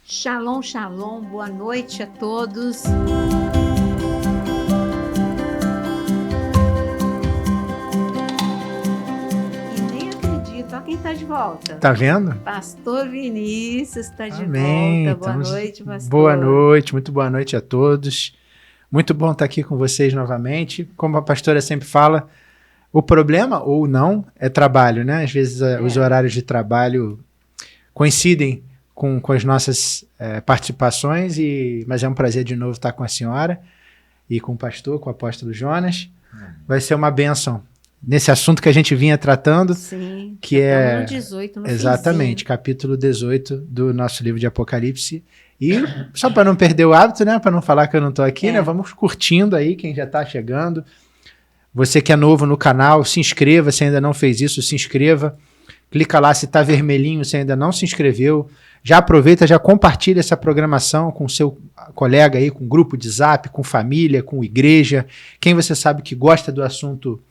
Shalom, shalom, boa noite a todos. E nem acredito, olha quem está de volta. Tá vendo? Pastor Vinícius está de Amém. volta. Boa noite, pastor. Boa noite, muito boa noite a todos. Muito bom estar aqui com vocês novamente. Como a pastora sempre fala, o problema, ou não, é trabalho, né? Às vezes os horários de trabalho coincidem com as nossas participações, mas é um prazer de novo estar com a senhora e com o pastor, com o apóstolo Jonas. Vai ser uma bênção nesse assunto que a gente vinha tratando. Sim, que é no 18, no exatamente, finzinho. Capítulo 18 do nosso livro de Apocalipse. E só para não perder o hábito, né, para não falar que eu não estou aqui, né, vamos curtindo aí quem já está chegando. Você que é novo no canal, se inscreva, se ainda não fez isso, se inscreva. Clica lá se está vermelhinho, se ainda não se inscreveu. Já aproveita, já compartilha essa programação com seu colega aí, com grupo de Zap, com família, com igreja. Quem você sabe que gosta do assunto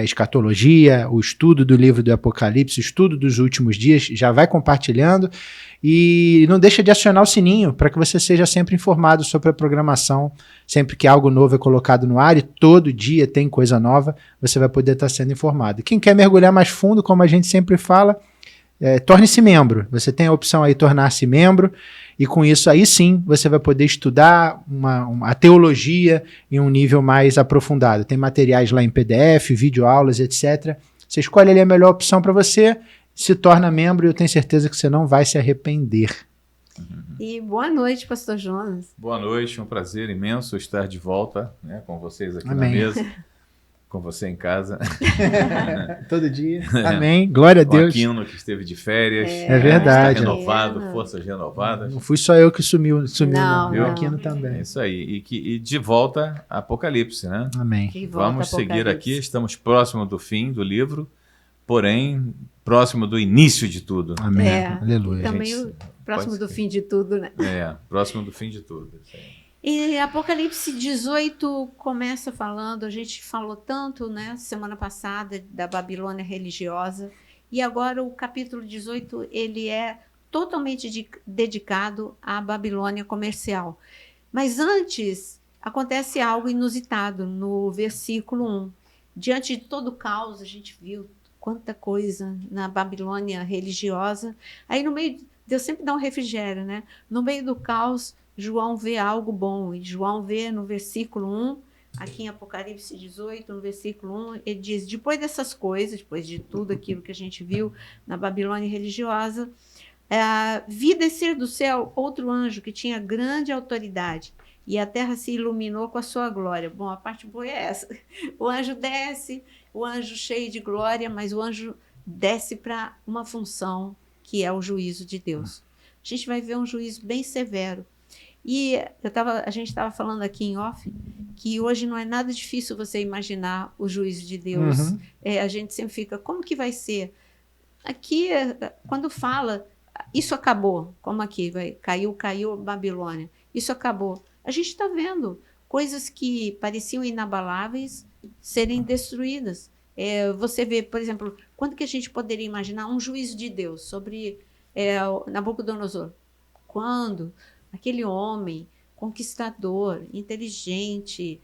escatologia, o estudo do livro do Apocalipse, o estudo dos últimos dias, já vai compartilhando. E não deixa de acionar o sininho para que você seja sempre informado sobre a programação. Sempre que algo novo é colocado no ar e todo dia tem coisa nova, você vai poder estar sendo informado. Quem quer mergulhar mais fundo, como a gente sempre fala, torne-se membro. Você tem a opção aí de tornar-se membro e com isso aí sim você vai poder estudar a teologia em um nível mais aprofundado. Tem materiais lá em PDF, videoaulas, etc. Você escolhe ali a melhor opção para você, se torna membro e eu tenho certeza que você não vai se arrepender. E boa noite, pastor Jonas. Boa noite, um prazer imenso estar de volta, né, com vocês aqui Amém. na mesa, com você em casa. Todo dia. Amém. Glória a Deus. O Aquino que esteve de férias. É verdade. Está renovado, forças renovadas. Não fui só eu que sumiu Não. O Aquino também. É isso aí. E de volta a Apocalipse, né? Amém. Vamos seguir aqui, estamos próximo do fim do livro, porém próximo do início de tudo. Amém. Aleluia. Também próximo do fim de tudo, né? Próximo do fim de tudo. E Apocalipse 18 começa falando, a gente falou tanto, né, semana passada, da Babilônia religiosa, e agora o capítulo 18, ele é totalmente dedicado à Babilônia comercial. Mas antes, acontece algo inusitado no versículo 1. Diante de todo o caos, a gente viu quanta coisa na Babilônia religiosa. Aí no meio, Deus sempre dá um refrigério, né? No meio do caos, João vê algo bom. E João vê no versículo 1, aqui em Apocalipse 18, no versículo 1, ele diz, depois dessas coisas, depois de tudo aquilo que a gente viu na Babilônia religiosa, vi descer do céu outro anjo que tinha grande autoridade, e a terra se iluminou com a sua glória. Bom, a parte boa é essa. O anjo desce, o anjo cheio de glória, mas o anjo desce para uma função que é o juízo de Deus. A gente vai ver um juízo bem severo. E a gente estava falando aqui em off que hoje não é nada difícil você imaginar o juízo de Deus. Uhum. A gente sempre fica, como que vai ser? Aqui, quando fala, isso acabou, como aqui, caiu a Babilônia, isso acabou. A gente está vendo coisas que pareciam inabaláveis serem destruídas. Você vê, por exemplo, quando que a gente poderia imaginar um juízo de Deus sobre Nabucodonosor? Quando aquele homem conquistador, inteligente,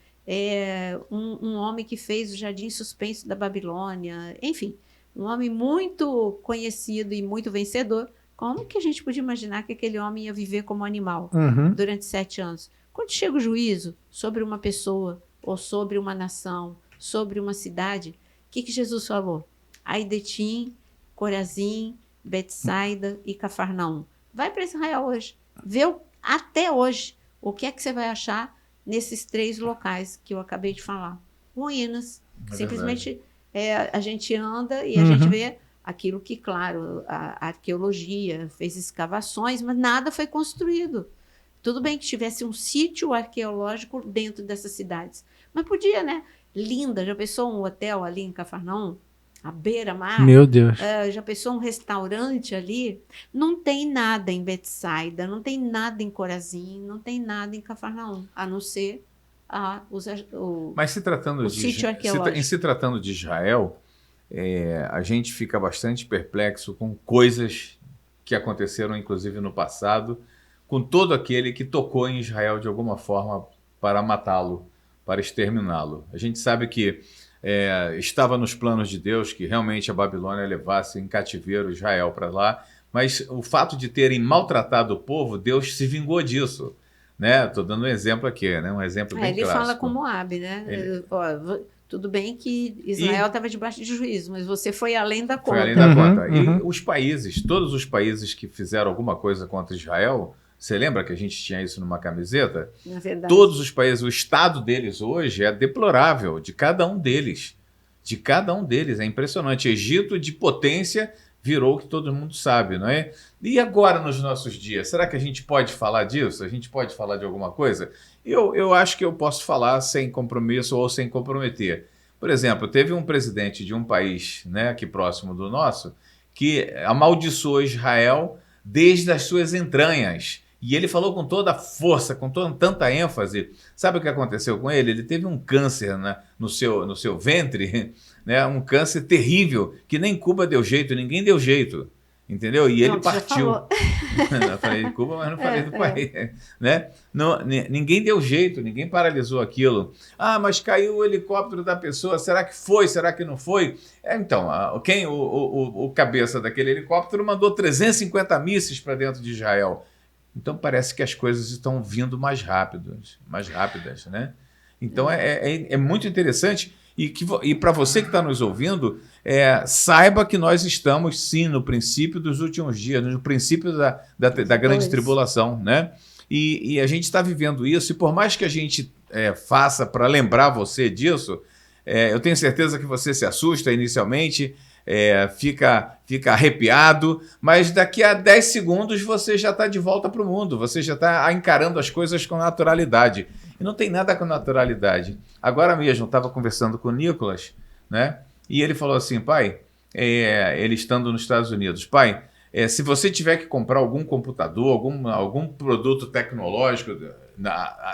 um homem que fez o jardim suspenso da Babilônia, enfim, um homem muito conhecido e muito vencedor, como que a gente podia imaginar que aquele homem ia viver como animal durante 7 anos? Quando chega o juízo sobre uma pessoa, ou sobre uma nação, sobre uma cidade, o que Jesus falou? Ai de Tim, Corazim, Betsaida e Cafarnaum. Vai para Israel hoje. Vê até hoje o que é que você vai achar nesses 3 locais que eu acabei de falar. Ruínas. Simplesmente a gente anda e a gente vê aquilo que, claro, a arqueologia fez escavações, mas nada foi construído. Tudo bem que tivesse um sítio arqueológico dentro dessas cidades. Mas podia, né? Linda. Já pensou um hotel ali em Cafarnaum? À beira-mar? Meu Deus. Já pensou um restaurante ali? Não tem nada em Betsaida, não tem nada em Corazim, não tem nada em Cafarnaum, a não ser Mas se tratando sítio arqueológico. Em se tratando de Israel, a gente fica bastante perplexo com coisas que aconteceram, inclusive, no passado, com todo aquele que tocou em Israel de alguma forma para matá-lo, para exterminá-lo. A gente sabe que estava nos planos de Deus que realmente a Babilônia levasse em cativeiro Israel para lá, mas o fato de terem maltratado o povo, Deus se vingou disso. Estou dando um exemplo aqui, né? Um exemplo bem ele clássico. fala com Moabe, né? Tudo bem que Israel estava debaixo de juízo, mas você foi além da conta. Foi além da conta. E os países, todos os países que fizeram alguma coisa contra Israel, você lembra que a gente tinha isso numa camiseta? Na verdade. Todos os países, o estado deles hoje é deplorável, de cada um deles. De cada um deles, é impressionante. Egito de potência virou o que todo mundo sabe, não é? E agora nos nossos dias, será que a gente pode falar disso? A gente pode falar de alguma coisa? Eu acho que eu posso falar sem compromisso ou sem comprometer. Por exemplo, teve um presidente de um país, né, aqui próximo do nosso, que amaldiçoou Israel desde as suas entranhas. E ele falou com toda a força, com tanta ênfase. Sabe o que aconteceu com ele? Ele teve um câncer, né, no seu ventre, né, um câncer terrível, que nem Cuba deu jeito, ninguém deu jeito. Entendeu? E ele partiu. Eu falei de Cuba, mas não falei do país. Né? Ninguém deu jeito, ninguém paralisou aquilo. Ah, mas caiu o helicóptero da pessoa, será que foi? Será que não foi? Então, o cabeça daquele helicóptero mandou 350 mísseis para dentro de Israel. Então parece que as coisas estão vindo mais rápidas, né? Então é muito interessante. E para você que está nos ouvindo, saiba que nós estamos, sim, no princípio dos últimos dias, no princípio da grande tribulação, né? E a gente está vivendo isso, e por mais que a gente faça para lembrar você disso, eu tenho certeza que você se assusta inicialmente, fica arrepiado, mas daqui a 10 segundos você já está de volta para o mundo, você já está encarando as coisas com naturalidade. E não tem nada com naturalidade. Agora mesmo, eu estava conversando com o Nicolas, né? E ele falou assim, pai, ele estando nos Estados Unidos, pai, se você tiver que comprar algum computador, algum produto tecnológico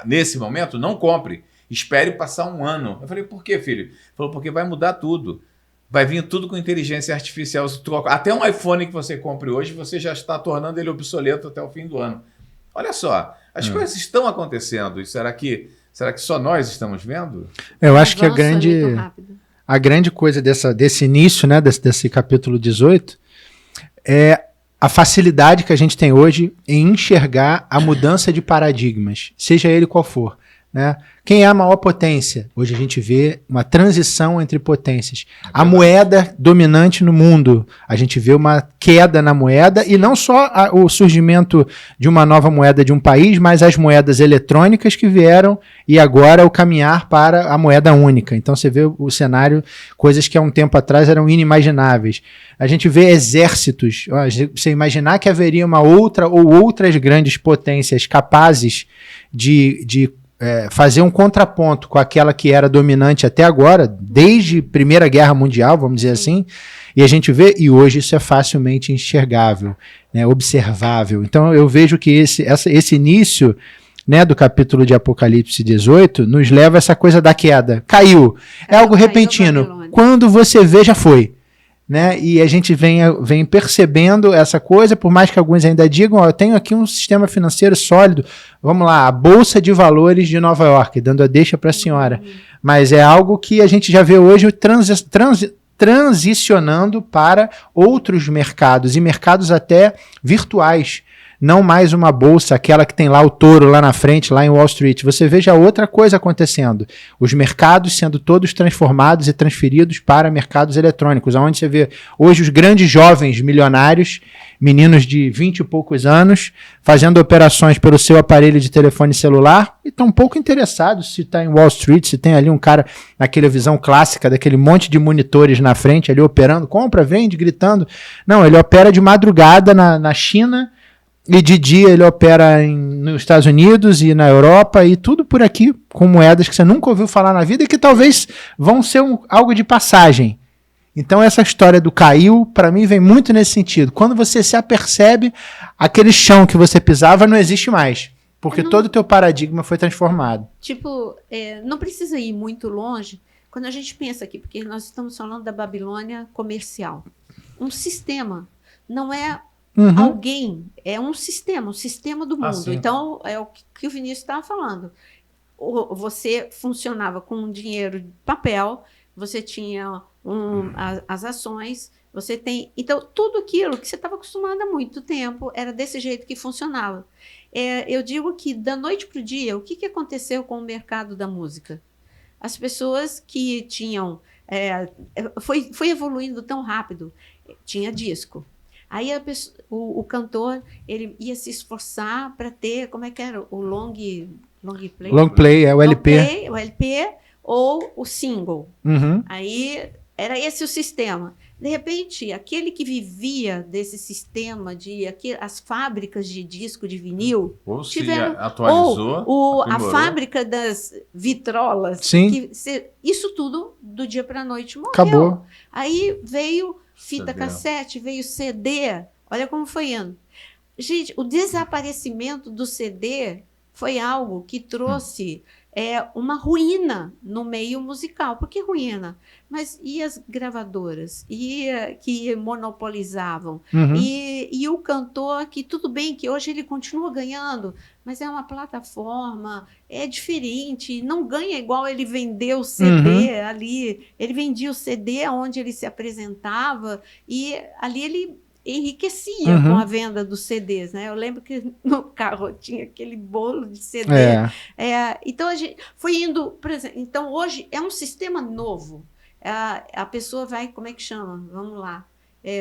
nesse momento, não compre. Espere passar um ano. Eu falei, por quê, filho? Ele falou, porque vai mudar tudo. Vai vir tudo com inteligência artificial. Até um iPhone que você compre hoje, você já está tornando ele obsoleto até o fim do ano. Olha só, as coisas estão acontecendo. E será que só nós estamos vendo? Eu acho que a grande coisa desse início, né, desse capítulo 18, é a facilidade que a gente tem hoje em enxergar a mudança de paradigmas, seja ele qual for. Né? Quem é a maior potência? Hoje a gente vê uma transição entre potências. A moeda dominante no mundo, a gente vê uma queda na moeda, e não só o surgimento de uma nova moeda de um país, mas as moedas eletrônicas que vieram e agora o caminhar para a moeda única. Então você vê o cenário, coisas que há um tempo atrás eram inimagináveis. A gente vê exércitos, você imaginar que haveria uma outra ou outras grandes potências capazes de fazer um contraponto com aquela que era dominante até agora, desde Primeira Guerra Mundial, vamos dizer assim, e a gente vê, e hoje isso é facilmente enxergável, né, observável. Então eu vejo que esse início, né, do capítulo de Apocalipse 18 nos leva a essa coisa da queda. Caiu. É algo repentino. Quando você vê, já foi. Né? E a gente vem percebendo essa coisa, por mais que alguns ainda digam, eu tenho aqui um sistema financeiro sólido, vamos lá, a Bolsa de Valores de Nova York, dando a deixa para a senhora. Mas é algo que a gente já vê hoje transicionando para outros mercados, e mercados até virtuais. Não mais uma bolsa, aquela que tem lá o touro lá na frente, lá em Wall Street. Você veja outra coisa acontecendo. Os mercados sendo todos transformados e transferidos para mercados eletrônicos, onde você vê hoje os grandes jovens milionários, meninos de 20 e poucos anos, fazendo operações pelo seu aparelho de telefone celular, e estão um pouco interessados se está em Wall Street, se tem ali um cara naquela visão clássica, daquele monte de monitores na frente, ali operando, compra, vende, gritando. Não, ele opera de madrugada na China, e de dia ele opera nos Estados Unidos e na Europa, e tudo por aqui com moedas que você nunca ouviu falar na vida e que talvez vão ser algo de passagem. Então essa história do caiu, para mim, vem muito nesse sentido. Quando você se apercebe, aquele chão que você pisava não existe mais, porque todo o teu paradigma foi transformado. Tipo, não precisa ir muito longe quando a gente pensa aqui, porque nós estamos falando da Babilônia comercial. Um sistema não é Uhum. Alguém é um sistema do mundo. sim. Então, é o que o Vinícius estava falando. Você funcionava com dinheiro de papel, você tinha as ações, você tem... Então, tudo aquilo que você estava acostumado há muito tempo era desse jeito que funcionava. Eu digo que, da noite para o dia, o que aconteceu com o mercado da música? As pessoas que tinham... foi evoluindo tão rápido. Tinha disco. Aí o cantor ele ia se esforçar para ter, como é que era? O long play? Long play, é o LP. Long play, o LP ou o single. Uhum. Aí era esse o sistema. De repente, aquele que vivia desse sistema as fábricas de disco de vinil Ou se tiveram, atualizou, ou a aprimorou. fábrica das vitrolas. Sim. Isso tudo do dia para a noite morreu. Acabou. Aí veio fita CD. cassete, veio CD. Olha como foi indo. Gente, o desaparecimento do CD foi algo que trouxe uma ruína no meio musical. Por que ruína? Mas e as gravadoras? Que monopolizavam? Uhum. E o cantor, que tudo bem que hoje ele continua ganhando, mas é uma plataforma, é diferente, não ganha igual ele vendeu o CD ali. Ele vendia o CD onde ele se apresentava e ali ele enriquecia com a venda dos CDs, né? Eu lembro que no carro tinha aquele bolo de CD. Então a gente foi indo, por exemplo, então hoje é um sistema novo. A pessoa vai, como é que chama? Vamos lá.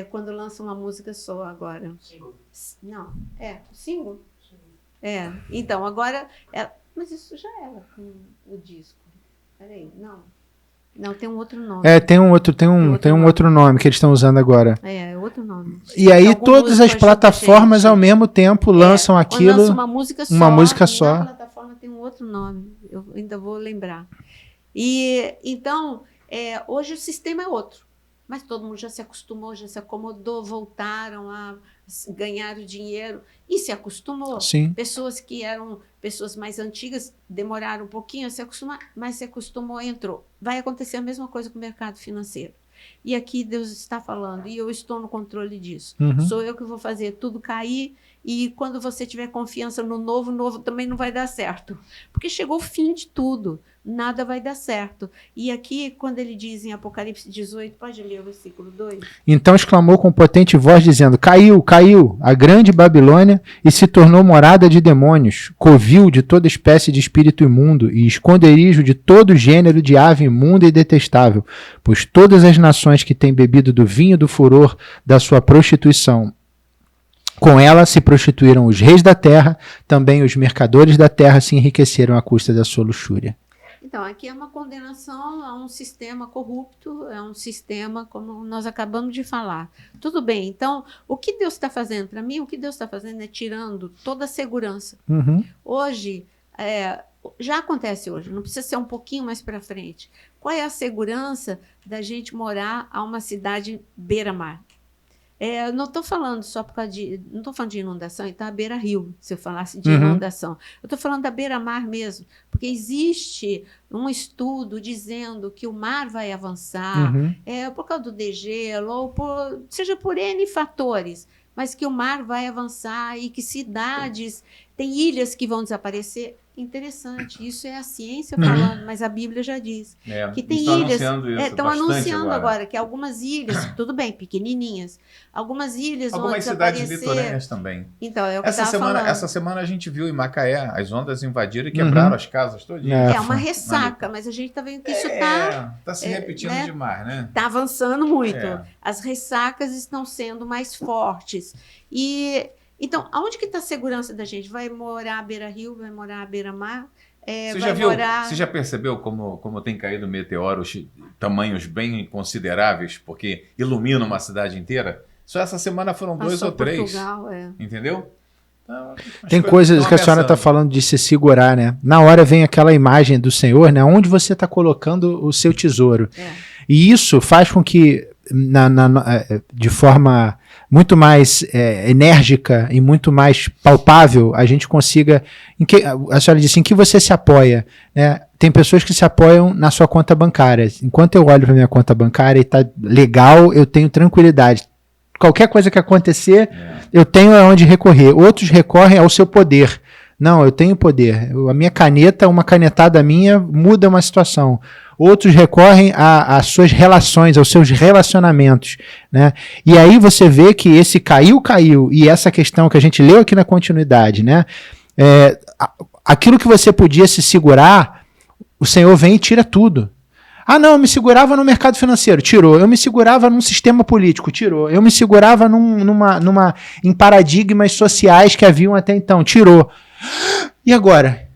Quando lança uma música só agora. Single. Não, single. Então agora, mas isso já era com o disco. Peraí, não, tem um outro nome. Tem um outro nome que eles estão usando agora. Outro nome. E aí todas as plataformas ao mesmo tempo lançam aquilo. Lança uma música só. Uma música só. Na plataforma tem um outro nome. Eu ainda vou lembrar. E então, hoje o sistema é outro. Mas todo mundo já se acostumou, já se acomodou, voltaram a ganhar o dinheiro e se acostumou. Sim. Pessoas que eram pessoas mais antigas demoraram um pouquinho a se acostumar, mas se acostumou e entrou. Vai acontecer a mesma coisa com o mercado financeiro. E aqui Deus está falando, e eu estou no controle disso. Sou eu que vou fazer tudo cair, e quando você tiver confiança no novo, o novo também não vai dar certo. Porque chegou o fim de tudo, nada vai dar certo. E aqui, quando ele diz em Apocalipse 18, pode ler o versículo 2? Então exclamou com potente voz, dizendo: Caiu, caiu, a grande Babilônia, e se tornou morada de demônios, covil de toda espécie de espírito imundo, e esconderijo de todo gênero de ave imunda e detestável, pois todas as nações que têm bebido do vinho do furor da sua prostituição, com ela se prostituíram os reis da terra, também os mercadores da terra se enriqueceram à custa da sua luxúria. Então, aqui é uma condenação a um sistema corrupto, é um sistema como nós acabamos de falar. Tudo bem, então, o que Deus está fazendo? Para mim, o que Deus está fazendo é tirando toda a segurança. Hoje, já acontece hoje, não precisa ser um pouquinho mais para frente. Qual é a segurança da gente morar a uma cidade beira-mar? Não estou falando só por causa não estou falando de inundação, então a beira-rio, se eu falasse de inundação. Eu estou falando da beira-mar mesmo, porque existe um estudo dizendo que o mar vai avançar, por causa do degelo, ou seja por N fatores, mas que o mar vai avançar e que cidades, tem ilhas que vão desaparecer. Interessante, isso é a ciência falando, mas a Bíblia já diz que tem ilhas. Estão anunciando agora que algumas ilhas, tudo bem, pequenininhas, algumas ilhas vão desaparecer. Algumas cidades litorâneas também. Então, é o que falando. Essa semana a gente viu em Macaé, as ondas invadiram e quebraram as casas todinhas. É uma ressaca, mas a gente está vendo que isso está se repetindo demais, né? Está avançando muito. As ressacas estão sendo mais fortes. Então, aonde que está a segurança da gente? Vai morar à beira-rio, vai morar à beira-mar? Você já percebeu como tem caído meteoros, tamanhos bem consideráveis, porque iluminam uma cidade inteira? Só essa semana foram 2 ou 3. Portugal, entendeu? Então, tem coisas que a senhora está falando de se segurar, né? Na hora vem aquela imagem do Senhor, né? Onde você está colocando o seu tesouro. E isso faz com que, de forma muito mais enérgica e muito mais palpável, a gente consiga... a senhora disse, em que você se apoia, né? Tem pessoas que se apoiam na sua conta bancária. Enquanto eu olho para minha conta bancária e está legal, eu tenho tranquilidade. qualquer coisa que acontecer, eu tenho aonde recorrer. Outros recorrem ao seu poder. Não, eu tenho poder. A minha caneta, uma canetada minha, muda uma situação. Outros recorrem às suas relações, aos seus relacionamentos, né? E aí você vê que esse caiu, e essa questão que a gente leu aqui na continuidade, né? Aquilo que você podia se segurar, o Senhor vem e tira tudo. Ah, não, eu me segurava no mercado financeiro, tirou. Eu me segurava num sistema político, tirou. Eu me segurava em paradigmas sociais que haviam até então, tirou. E agora?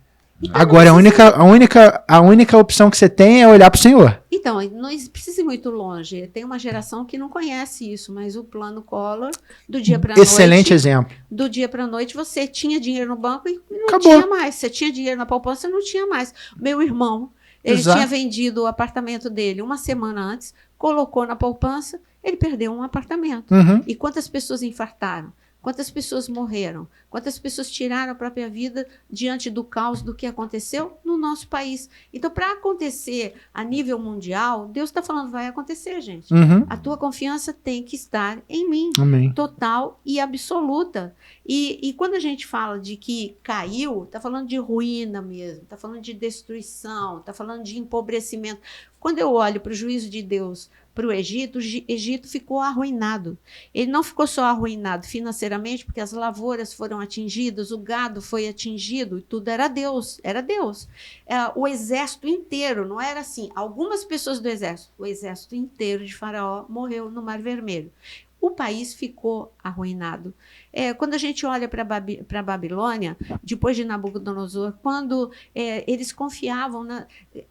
Agora a única opção que você tem é olhar para o Senhor. Então, não precisa ir muito longe. Tem uma geração que não conhece isso, mas o plano Collor, do dia para a noite... Excelente exemplo. Do dia para a noite, você tinha dinheiro no banco e não Acabou. tinha mais. Você tinha dinheiro na poupança e não tinha mais. Meu irmão, ele Exato. tinha vendido o apartamento dele uma semana antes, colocou na poupança, ele perdeu um apartamento. Uhum. E quantas pessoas infartaram? Quantas pessoas morreram? Quantas pessoas tiraram a própria vida diante do caos do que aconteceu no nosso país? Então, para acontecer a nível mundial, Deus está falando, vai acontecer, gente. Uhum. A tua confiança tem que estar em mim. Amém. Total e absoluta. E quando a gente fala de que caiu, está falando de ruína mesmo, está falando de destruição, está falando de empobrecimento. Quando eu olho para o juízo de Deus para o Egito ficou arruinado. Ele não ficou só arruinado financeiramente, porque as lavouras foram atingidas, o gado foi atingido, e tudo era Deus, era Deus. O exército inteiro, não era assim, algumas pessoas do exército, o exército inteiro de Faraó morreu no Mar Vermelho. O país ficou arruinado. Quando a gente olha para a Babilônia, depois de Nabucodonosor, quando eles confiavam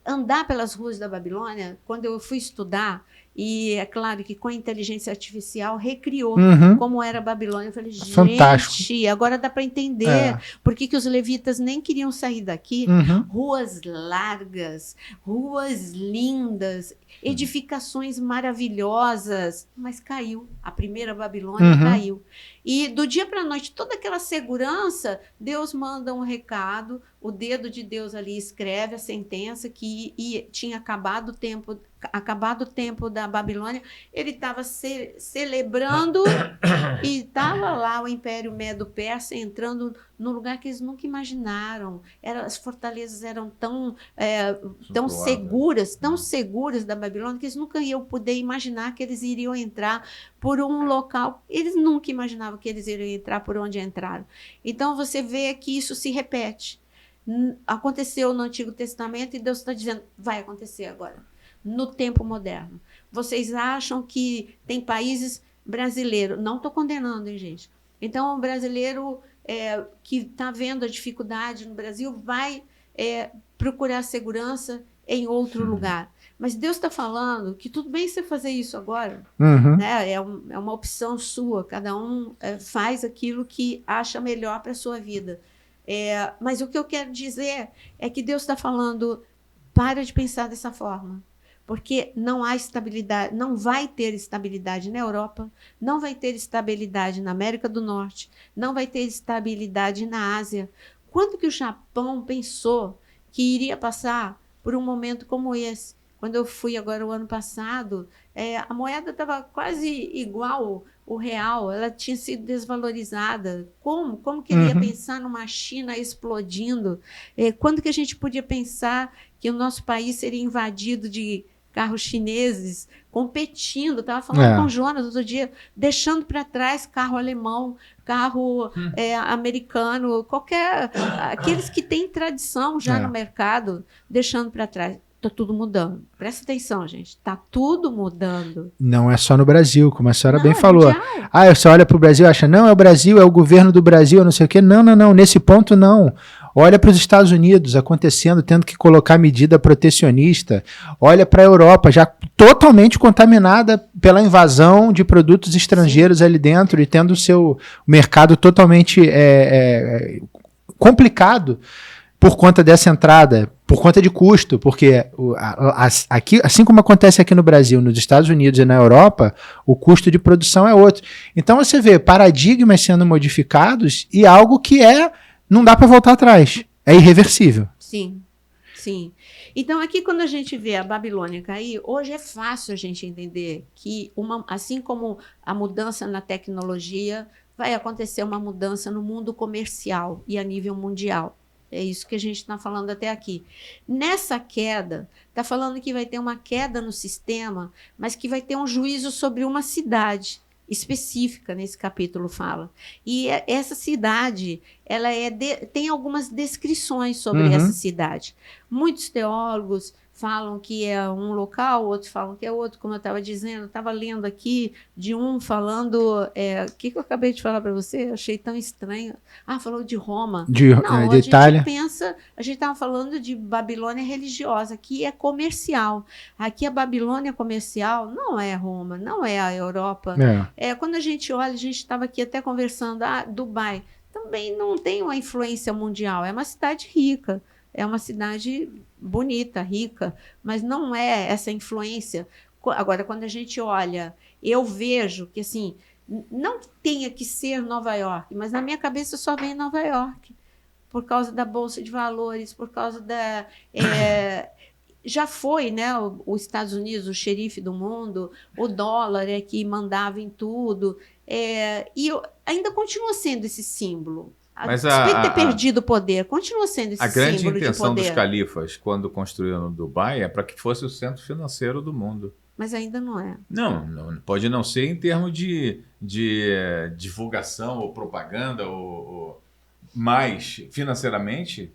andar pelas ruas da Babilônia, quando eu fui estudar, e é claro que com a inteligência artificial recriou como era a Babilônia. Eu falei, gente, fantástico. Agora dá para entender por que os levitas nem queriam sair daqui. Ruas largas, ruas lindas, edificações maravilhosas, mas caiu. A primeira Babilônia caiu. E do dia para a noite, toda aquela segurança, Deus manda um recado, o dedo de Deus ali escreve a sentença que tinha acabado o tempo da Babilônia. Ele estava celebrando e estava lá o Império Medo-Persa entrando num lugar que eles nunca imaginaram. As fortalezas eram tão seguras da Babilônia que eles nunca iam poder imaginar que eles iriam entrar por um local. Eles nunca imaginavam que eles iriam entrar por onde entraram. Então você vê que isso se repete. Aconteceu no Antigo Testamento e Deus está dizendo, vai acontecer agora, no tempo moderno. Vocês acham que tem países brasileiros, não estou condenando, hein, gente? Então, o brasileiro que está vendo a dificuldade no Brasil vai procurar segurança em outro lugar. Mas Deus está falando que tudo bem você fazer isso agora. Né? É uma opção sua, cada um faz aquilo que acha melhor para a sua vida. Mas o que eu quero dizer é que Deus está falando, para de pensar dessa forma, porque não há estabilidade, não vai ter estabilidade na Europa, não vai ter estabilidade na América do Norte, não vai ter estabilidade na Ásia. Quando que o Japão pensou que iria passar por um momento como esse? Quando eu fui agora o ano passado, a moeda estava quase igual o real, ela tinha sido desvalorizada. Como que ele ia pensar numa China explodindo? Quando que a gente podia pensar que o nosso país seria invadido de carros chineses competindo? Estava falando com o Jonas outro dia, deixando para trás carro alemão, carro americano, aqueles que têm tradição já no mercado, deixando para trás. Está tudo mudando. Presta atenção, gente. Está tudo mudando. Não é só no Brasil, como a senhora bem falou. Mundial. Você olha para o Brasil e acha, não, é o Brasil, é o governo do Brasil, não sei o quê. Não. Nesse ponto, não. Olha para os Estados Unidos acontecendo, tendo que colocar medida protecionista. Olha para a Europa, já totalmente contaminada pela invasão de produtos estrangeiros ali dentro e tendo o seu mercado totalmente complicado por conta dessa entrada, por conta de custo, porque aqui, assim como acontece aqui no Brasil, nos Estados Unidos e na Europa, o custo de produção é outro. Então você vê paradigmas sendo modificados e algo que não dá para voltar atrás, é irreversível. Sim. Sim. Então, aqui, quando a gente vê a Babilônia cair, hoje é fácil a gente entender que, assim como a mudança na tecnologia, vai acontecer uma mudança no mundo comercial e a nível mundial. É isso que a gente está falando até aqui. Nessa queda, está falando que vai ter uma queda no sistema, mas que vai ter um juízo sobre uma cidade específica, nesse capítulo fala. E essa cidade, ela tem algumas descrições sobre essa cidade. Muitos teólogos falam que é um local, outros falam que é outro, como eu estava dizendo, estava lendo aqui de um falando, o que eu acabei de falar para você? Eu achei tão estranho. Falou de Roma. Não, de Itália. A gente estava falando de Babilônia religiosa, aqui é comercial. Aqui a Babilônia comercial não é Roma, não é a Europa. Quando a gente olha, a gente estava aqui até conversando, Dubai também não tem uma influência mundial, é uma cidade rica. É uma cidade bonita, rica, mas não é essa influência. Agora, quando a gente olha, eu vejo que, assim, não tenha que ser Nova York, mas na minha cabeça só vem Nova York, por causa da Bolsa de Valores, por causa da... já foi, né, os Estados Unidos, o xerife do mundo, o dólar é que mandava em tudo, e ainda continua sendo esse símbolo. Mas despeito de ter perdido o poder, continua sendo esse símbolo de poder. A grande intenção dos califas, quando construíram Dubai, é para que fosse o centro financeiro do mundo. Mas ainda não é. Não, pode não ser em termos de divulgação ou propaganda, mas financeiramente...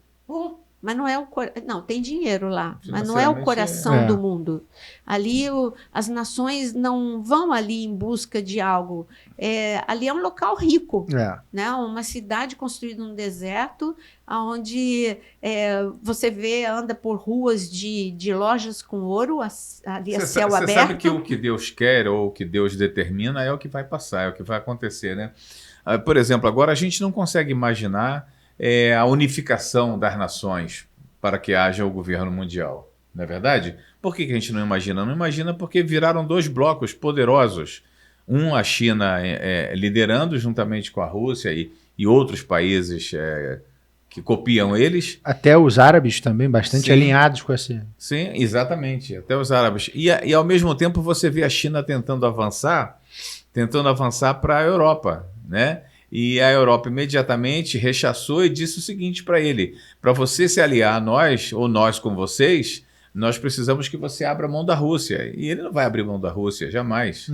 Mas não é não, tem dinheiro lá, mas não é o coração do mundo. Ali as nações não vão ali em busca de algo. Ali é um local rico, né? Uma cidade construída no deserto, onde você anda por ruas de lojas com ouro, ali a céu aberto. Você sabe que o que Deus quer ou o que Deus determina é o que vai passar, é o que vai acontecer, né? Por exemplo, agora a gente não consegue imaginar a unificação das nações para que haja o governo mundial, não é verdade? Por que a gente não imagina? Não imagina porque viraram dois blocos poderosos. A China liderando juntamente com a Rússia e outros países que copiam eles. Até os árabes também, bastante alinhados com esse... Sim, exatamente, até os árabes. E ao mesmo tempo você vê a China tentando avançar para a Europa, né? E a Europa imediatamente rechaçou e disse o seguinte para ele: para você se aliar a nós, ou nós com vocês, nós precisamos que você abra mão da Rússia. E ele não vai abrir mão da Rússia, jamais.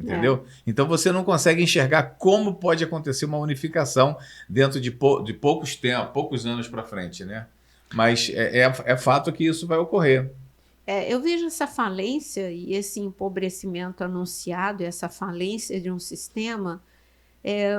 Entendeu? Então você não consegue enxergar como pode acontecer uma unificação dentro de poucos anos para frente, né? Mas é fato que isso vai ocorrer. Eu vejo essa falência e esse empobrecimento anunciado, essa falência de um sistema...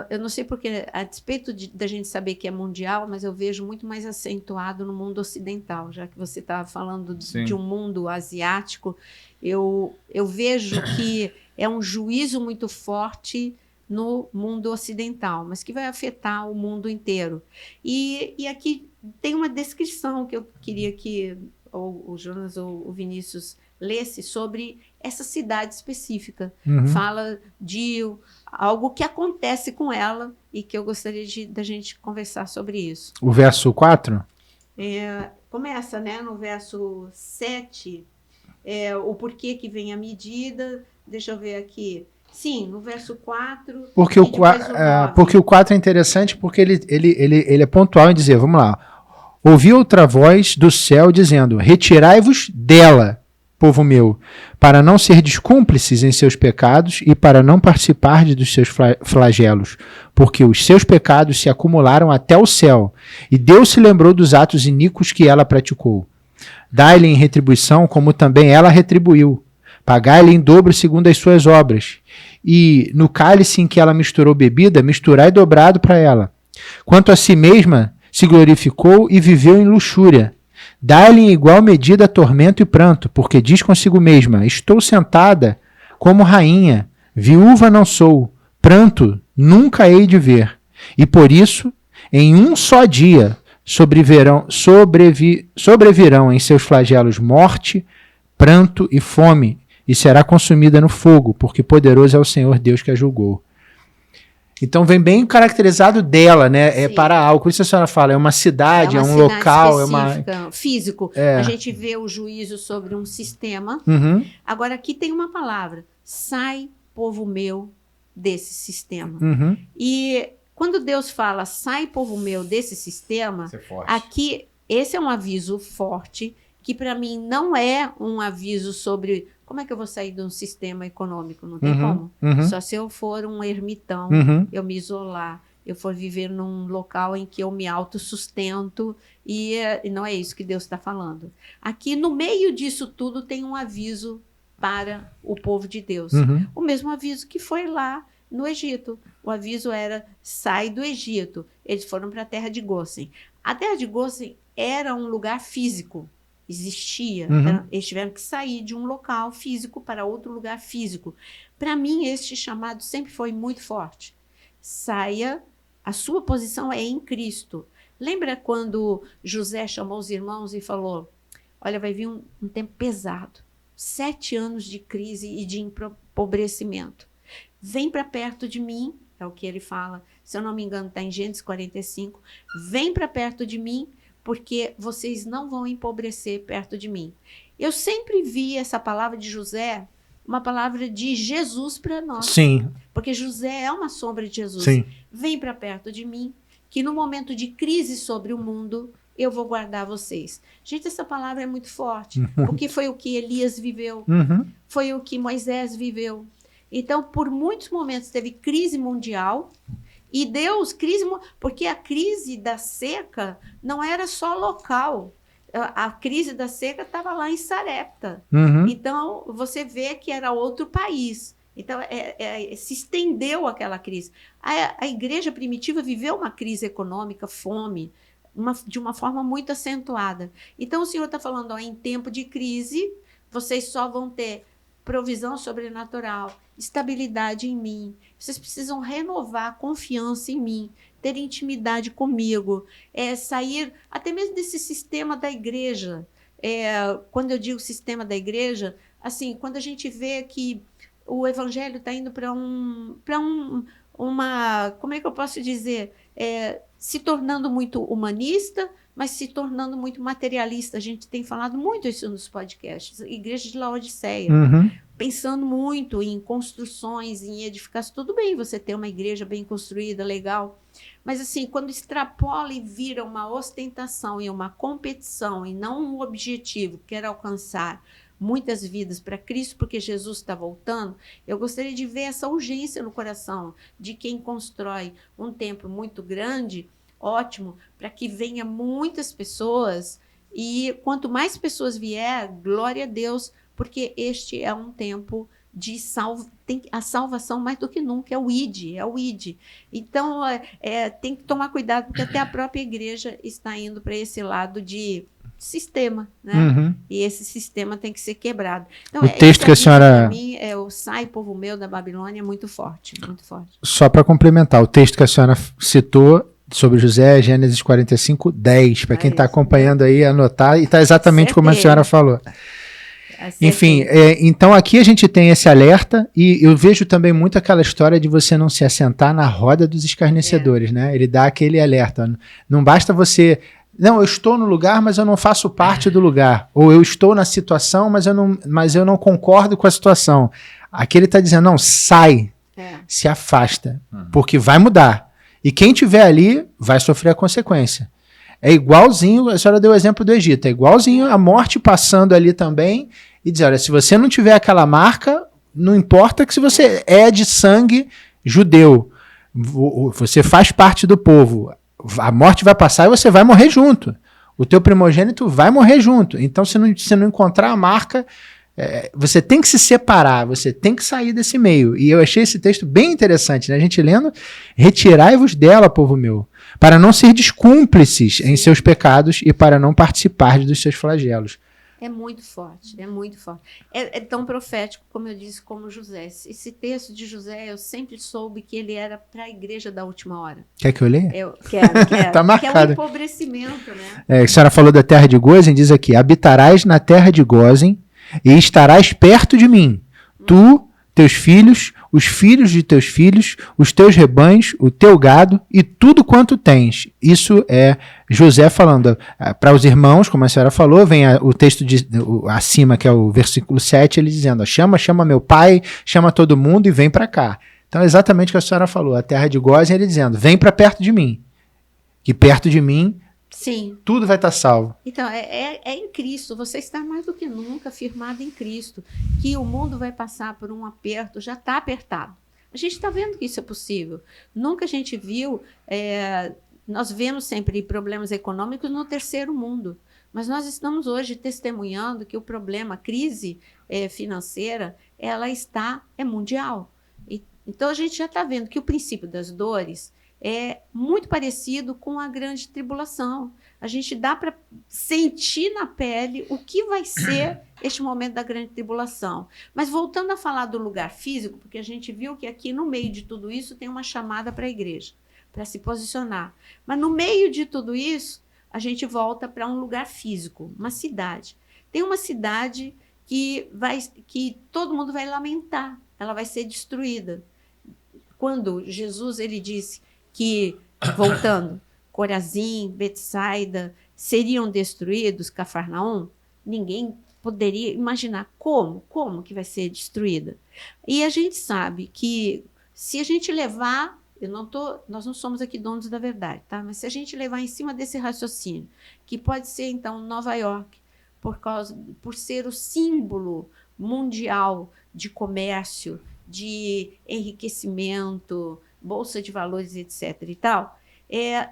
eu não sei porque, a despeito da gente saber que é mundial, mas eu vejo muito mais acentuado no mundo ocidental, já que você estava falando de um mundo asiático, eu vejo que é um juízo muito forte no mundo ocidental, mas que vai afetar o mundo inteiro. E aqui tem uma descrição que eu queria que o Jonas ou o Vinícius lesse sobre essa cidade específica. Fala de algo que acontece com ela e que eu gostaria da gente conversar sobre isso. O verso 4? Começa, né, no verso 7, o porquê que vem a medida. Deixa eu ver aqui. Sim, no verso 4. Porque o 4 é interessante porque ele é pontual em dizer, vamos lá, ouvi outra voz do céu dizendo, retirai-vos dela, povo meu, para não serdes cúmplices em seus pecados e para não participardes dos seus flagelos, porque os seus pecados se acumularam até o céu, e Deus se lembrou dos atos iníquos que ela praticou. Dai-lhe em retribuição, como também ela retribuiu. Pagai-lhe em dobro segundo as suas obras. E no cálice em que ela misturou bebida, misturai dobrado para ela. Quanto a si mesma, se glorificou e viveu em luxúria. Dá-lhe em igual medida tormento e pranto, porque diz consigo mesma, estou sentada como rainha, viúva não sou, pranto nunca hei de ver. E por isso, em um só dia, sobrevirão em seus flagelos morte, pranto e fome, e será consumida no fogo, porque poderoso é o Senhor Deus que a julgou. Então vem bem caracterizado dela, né? É Sim. para algo. Por isso a senhora fala, é uma cidade, é um cidade local, específica, físico. É. A gente vê o juízo sobre um sistema. Uhum, Agora aqui tem uma palavra: sai, povo meu, desse sistema. uhum, E quando Deus fala, sai, povo meu, desse sistema, Isso é forte. aqui esse é um aviso forte, que para mim não é um aviso sobre como é que eu vou sair de um sistema econômico, não tem como. uhum, Só se eu for um ermitão, uhum. eu me isolar, eu for viver num local em que eu me autossustento, e não é isso que Deus está falando. Aqui no meio disso tudo tem um aviso para o povo de Deus. Uhum. O mesmo aviso que foi lá no Egito. O aviso era, sai do Egito. Eles foram para a terra de Gósen. A terra de Gósen era um lugar físico. Existia. Uhum. Eles tiveram que sair de um local físico para outro lugar físico. Para mim, este chamado sempre foi muito forte. Saia, a sua posição é em Cristo. Lembra quando José chamou os irmãos e falou, olha, vai vir um tempo pesado. 7 anos de crise e de empobrecimento. Vem para perto de mim, é o que ele fala, se eu não me engano está em Gênesis 45, vem para perto de mim, porque vocês não vão empobrecer perto de mim. Eu sempre vi essa palavra de José, uma palavra de Jesus para nós. Sim. Porque José é uma sombra de Jesus. Sim. Vem para perto de mim, que no momento de crise sobre o mundo, eu vou guardar vocês. Gente, essa palavra é muito forte, porque foi o que Elias viveu, Uhum. foi o que Moisés viveu. Então, por muitos momentos teve crise mundial, e Deus, porque a crise da seca não era só local. A crise da seca estava lá em Sarepta. Uhum. Então, você vê que era outro país. Então, se estendeu aquela crise. A igreja primitiva viveu uma crise econômica, fome, de uma forma muito acentuada. Então, o Senhor está falando, ó, em tempo de crise, vocês só vão ter provisão sobrenatural, estabilidade em mim. Vocês precisam renovar a confiança em mim, ter intimidade comigo, sair até mesmo desse sistema da igreja. Quando eu digo sistema da igreja, assim, quando a gente vê que o evangelho está indo para uma, como é que eu posso dizer, se tornando muito humanista, mas se tornando muito materialista. A gente tem falado muito isso nos podcasts. Igreja de Laodiceia, Uhum. pensando muito em construções, em edificações. Tudo bem você ter uma igreja bem construída, legal, mas assim, quando extrapola e vira uma ostentação e uma competição e não um objetivo, quer alcançar muitas vidas para Cristo, porque Jesus está voltando, eu gostaria de ver essa urgência no coração de quem constrói um templo muito grande, ótimo, para que venha muitas pessoas, e quanto mais pessoas vier, glória a Deus, porque este é um tempo de a salvação mais do que nunca, é o ID. Então, tem que tomar cuidado, porque até a própria igreja está indo para esse lado de sistema, né? Uhum. E esse sistema tem que ser quebrado. Então, O texto que a senhora... Para mim, o sai, povo meu, da Babilônia, é muito forte, muito forte. Só para complementar, o texto que a senhora citou sobre José é Gênesis 45, 10. Para quem está acompanhando aí, anotar, e está exatamente como a senhora falou. Enfim, então aqui a gente tem esse alerta, e eu vejo também muito aquela história de você não se assentar na roda dos escarnecedores, né? Ele dá aquele alerta. Não basta você... Não, eu estou no lugar, mas eu não faço parte do lugar. Ou eu estou na situação, mas eu não concordo com a situação. Aqui ele está dizendo, não, sai, se afasta, porque vai mudar. E quem estiver ali vai sofrer a consequência. É igualzinho, a senhora deu o exemplo do Egito, é igualzinho a morte passando ali também, e dizer, olha, se você não tiver aquela marca, não importa que se você é de sangue judeu, você faz parte do povo, a morte vai passar e você vai morrer junto. O teu primogênito vai morrer junto. Então, se não encontrar a marca, você tem que se separar, você tem que sair desse meio. E eu achei esse texto bem interessante, né? A gente lendo, retirai-vos dela, povo meu, para não ser cúmplices em seus pecados e para não participar dos seus flagelos. É muito forte, é muito forte. É tão profético, como eu disse, como José. Esse texto de José, eu sempre soube que ele era para a igreja da última hora. Quer que eu leia? Eu quero. Tá marcado. Que é um empobrecimento, né? A senhora falou da terra de Gósen, diz aqui, habitarás na terra de Gósen e estarás perto de mim, tu, teus filhos, os filhos de teus filhos, os teus rebanhos, o teu gado e tudo quanto tens. Isso é José falando para os irmãos, como a senhora falou, vem o texto acima, que é o versículo 7, ele dizendo, chama meu pai, chama todo mundo e vem para cá. Então é exatamente o que a senhora falou, a terra de Gósen, ele dizendo, vem para perto de mim, que perto de mim Sim. tudo vai estar salvo. Então, é em Cristo, você está mais do que nunca firmado em Cristo, que o mundo vai passar por um aperto, já está apertado. A gente está vendo que isso é possível. Nunca a gente viu, nós vemos sempre problemas econômicos no terceiro mundo, mas nós estamos hoje testemunhando que o problema, a crise financeira, ela é mundial. Então, a gente já está vendo que o princípio das dores é muito parecido com a grande tribulação. A gente dá para sentir na pele o que vai ser este momento da grande tribulação. Mas voltando a falar do lugar físico, porque a gente viu que aqui no meio de tudo isso tem uma chamada para a igreja, para se posicionar. Mas no meio de tudo isso, a gente volta para um lugar físico, uma cidade. Tem uma cidade que todo mundo vai lamentar, ela vai ser destruída. Quando Jesus ele disse que, voltando, Corazim, Betsaida seriam destruídos, Cafarnaum, ninguém poderia imaginar como que vai ser destruída. E a gente sabe que se a gente levar, nós não somos aqui donos da verdade, tá? Mas se a gente levar em cima desse raciocínio, que pode ser então Nova York, por ser o símbolo mundial de comércio, de enriquecimento, bolsa de valores, etc. e tal,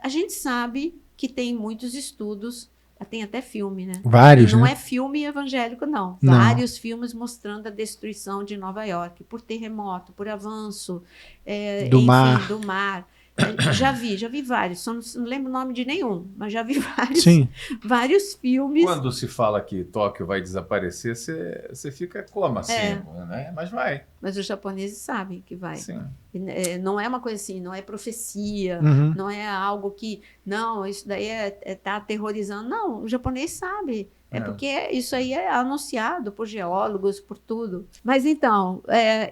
a gente sabe que tem muitos estudos, tem até filme, né? Vários, não né? é filme evangélico, não. Não. Vários filmes mostrando a destruição de Nova York, por terremoto, por avanço do do mar. Já vi vários, só não lembro o nome de nenhum, mas já vi vários filmes. Quando se fala que Tóquio vai desaparecer, você fica como assim, né? Mas vai. Mas os japoneses sabem que vai. Sim. Não é uma coisa assim, não é profecia, não é algo que, não, isso daí tá aterrorizando. Não, o japonês sabe. Porque isso aí é anunciado por geólogos, por tudo. Mas então,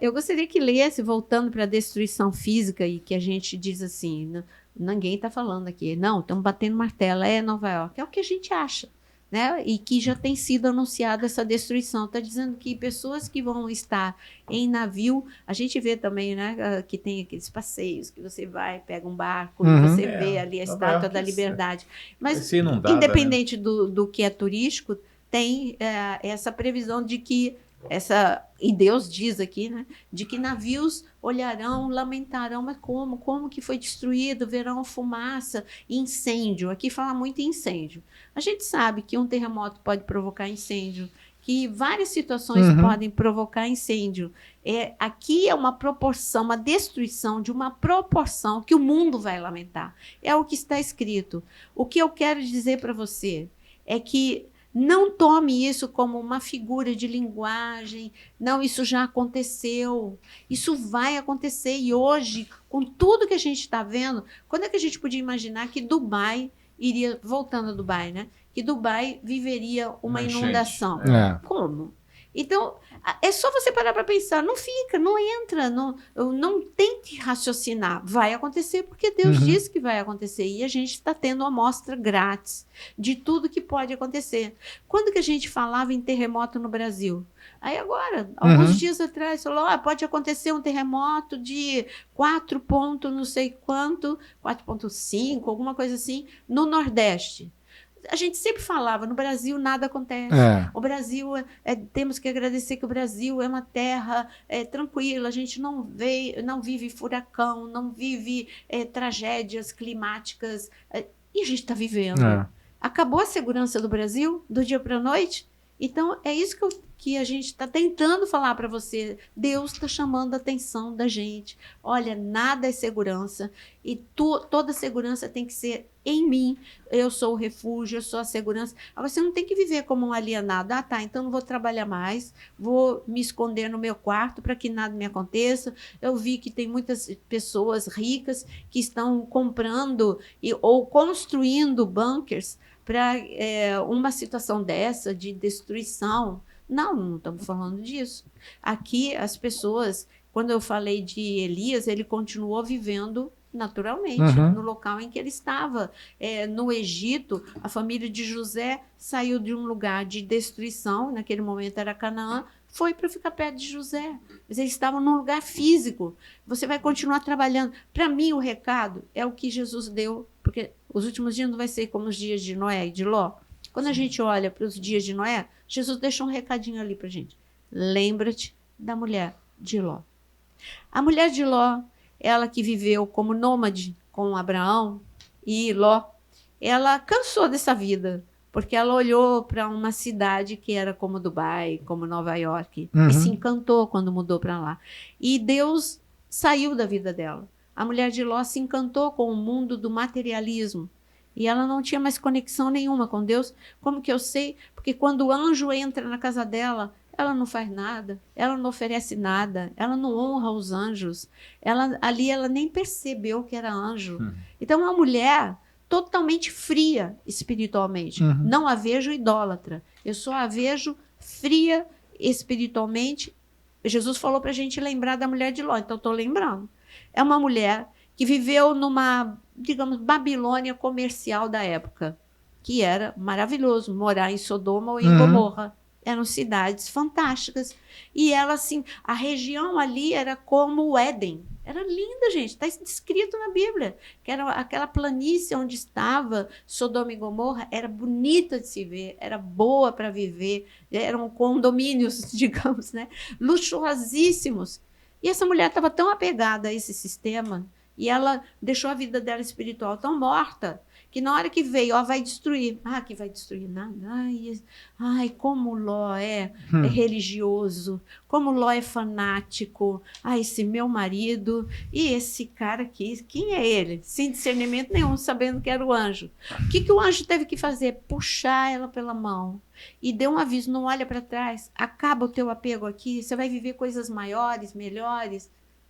eu gostaria que lesse, voltando para a destruição física, e que a gente diz assim, ninguém está falando aqui, não, estamos batendo martelo, é Nova York. É o que a gente acha, né? E que já tem sido anunciada essa destruição. Está dizendo que pessoas que vão estar em navio, a gente vê também, né, que tem aqueles passeios que você vai, pega um barco, e você vê ali a Estátua da Liberdade. Mas, independente do que é turístico, tem essa previsão de que e Deus diz aqui, né, de que navios olharão, lamentarão, mas como que foi destruído, verão fumaça, incêndio. Aqui fala muito em incêndio. A gente sabe que um terremoto pode provocar incêndio, que várias situações podem provocar incêndio. Aqui é uma proporção, uma destruição de uma proporção que o mundo vai lamentar. É o que está escrito. O que eu quero dizer para você é que não tome isso como uma figura de linguagem. Não, isso já aconteceu. Isso vai acontecer. E hoje, com tudo que a gente está vendo, quando é que a gente podia imaginar que Dubai iria, voltando a Dubai, né? Que Dubai viveria uma inundação? Como? Então, é só você parar para pensar. Não fica, não entra, não tente raciocinar. Vai acontecer porque Deus disse que vai acontecer. E a gente está tendo uma amostra grátis de tudo que pode acontecer. Quando que a gente falava em terremoto no Brasil? Aí agora, alguns dias atrás, falou, pode acontecer um terremoto de 4 pontos, não sei quanto, 4,5, alguma coisa assim, no Nordeste. A gente sempre falava, no Brasil nada acontece. O Brasil, temos que agradecer que o Brasil é uma terra tranquila, a gente não vive furacão, não vive tragédias climáticas. E a gente está vivendo. Acabou a segurança do Brasil do dia para a noite? Então, é isso que a gente está tentando falar para você. Deus está chamando a atenção da gente. Olha, nada é segurança. E toda segurança tem que ser em mim. Eu sou o refúgio, eu sou a segurança. Agora, você não tem que viver como um alienado. Então não vou trabalhar mais, vou me esconder no meu quarto para que nada me aconteça. Eu vi que tem muitas pessoas ricas que estão comprando ou construindo bunkers para uma situação dessa de destruição. Não estamos falando disso. Aqui as pessoas Quando eu falei de Elias, ele continuou vivendo naturalmente, no local em que ele estava. No Egito, a família de José saiu de um lugar de destruição, naquele momento era Canaã, foi para ficar perto de José. Mas eles estavam num lugar físico. Você vai continuar trabalhando. Para mim, o recado é o que Jesus deu, porque os últimos dias não vai ser como os dias de Noé e de Ló. Quando a gente olha para os dias de Noé, Jesus deixou um recadinho ali para a gente. Lembra-te da mulher de Ló. A mulher de Ló, ela que viveu como nômade com Abraão e Ló, ela cansou dessa vida, porque ela olhou para uma cidade que era como Dubai, como Nova York, e se encantou quando mudou para lá. E Deus saiu da vida dela. A mulher de Ló se encantou com o mundo do materialismo, e ela não tinha mais conexão nenhuma com Deus. Como que eu sei? Porque quando o anjo entra na casa dela, ela não faz nada, ela não oferece nada, ela não honra os anjos. Ali ela nem percebeu que era anjo. Então, uma mulher totalmente fria espiritualmente. Não a vejo idólatra, eu só a vejo fria espiritualmente. Jesus falou para a gente lembrar da mulher de Ló, então estou lembrando. É uma mulher que viveu numa, digamos, Babilônia comercial da época, que era maravilhoso morar em Sodoma ou em Gomorra. Eram cidades fantásticas. E ela, assim, a região ali era como o Éden. Era linda, gente. Está descrito na Bíblia. Que era aquela planície onde estava Sodoma e Gomorra. Era bonita de se ver. Era boa para viver. Eram condomínios, digamos, né? Luxuosíssimos. E essa mulher estava tão apegada a esse sistema. E ela deixou a vida dela espiritual tão morta, que na hora que veio, vai destruir. Que vai destruir nada. Ai, como Ló é religioso, como Ló é fanático. Esse meu marido e esse cara aqui, quem é ele? Sem discernimento nenhum, sabendo que era o anjo. O que o anjo teve que fazer? Puxar ela pela mão. E deu um aviso, não olha para trás, acaba o teu apego aqui, você vai viver coisas maiores, melhores.